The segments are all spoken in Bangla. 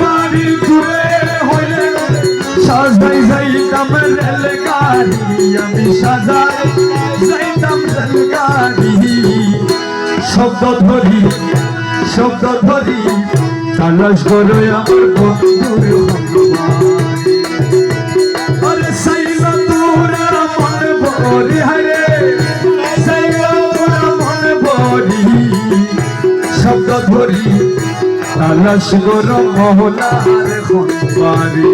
বাড়ি দূরে হইলে সাজাই যাইতাম রেলগাড়ি আমি সাজাই যাইতাম রেলগাড়ি শব্দ ধরি তালাশ করে আমার বন্ধুর আরে সাইলা তোরা মন ভরি হারে সাইলা তোরা মন ভরি শব্দ ধরি তালাশ করে মহলার খনবাড়ি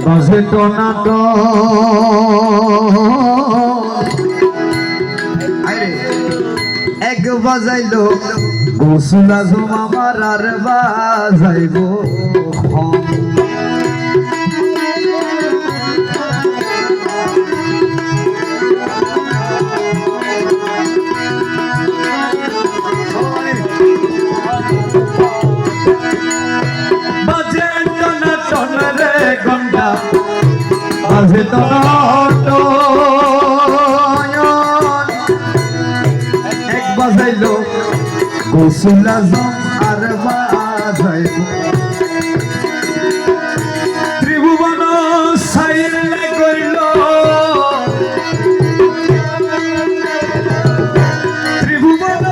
বাজে টনাটন এক বাজাইলো গোসল আজম আমার আর বাজাইব বাজে টনাটন রে গঙ্গা বাজে টনাটন এক বাজাইলো গোসল আজম আর বাজাইব ত্রিভুবন সাইলে গইল ত্রিভুবন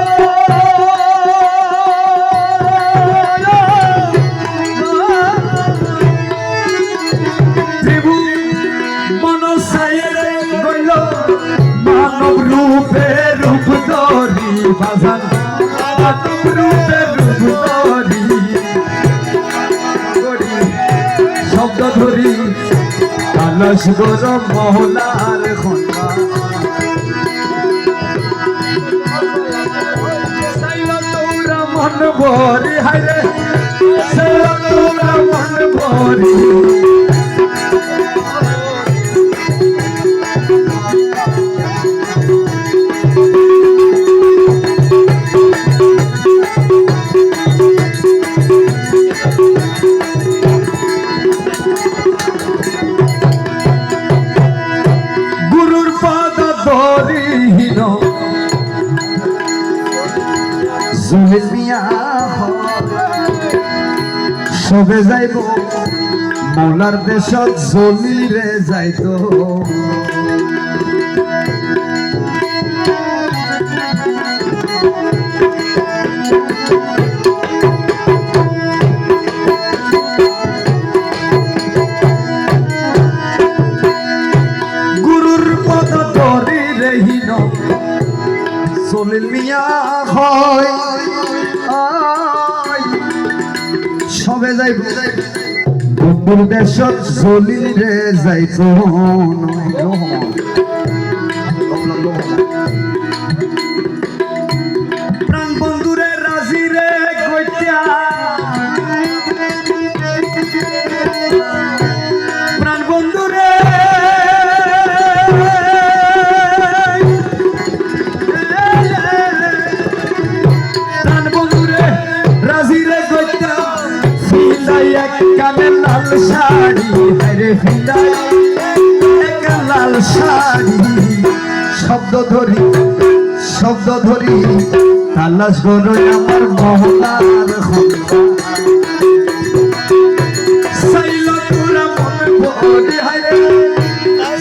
মানব রূপে রূপ ধরি বাজান মানব রূপে রূপ ধরি শব্দ ধরি তালাশ গরম মহলার খন্ডা সাইলা তোরা মন ভরি হায়রে সাইলা তোরা মন ভরি সবে যাইব মৌলার দেশত জলিরে যাইতো গুরুর পদ ধরি রহিন জলিল মিয়া হয় সবে যাইব বন্ধুর দেশত জলিরে যাইতো প্রাণ বন্ধুরে রাজিরে কইতা প্রাণ বন্ধুরে প্রাণ বন্ধুরে রাজিরে কইতা কানে লাল শাড়ি হায়রে ফিদাই এক লাল শাড়ি শব্দ ধরি তালাশ করে আমার মহলার খন্ডা সাইলা তোরা মন ভরি হায়রে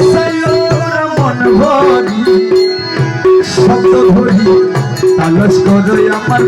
সাইলা তোরা মন ভরি শব্দ ধরি তালাশ করে আমার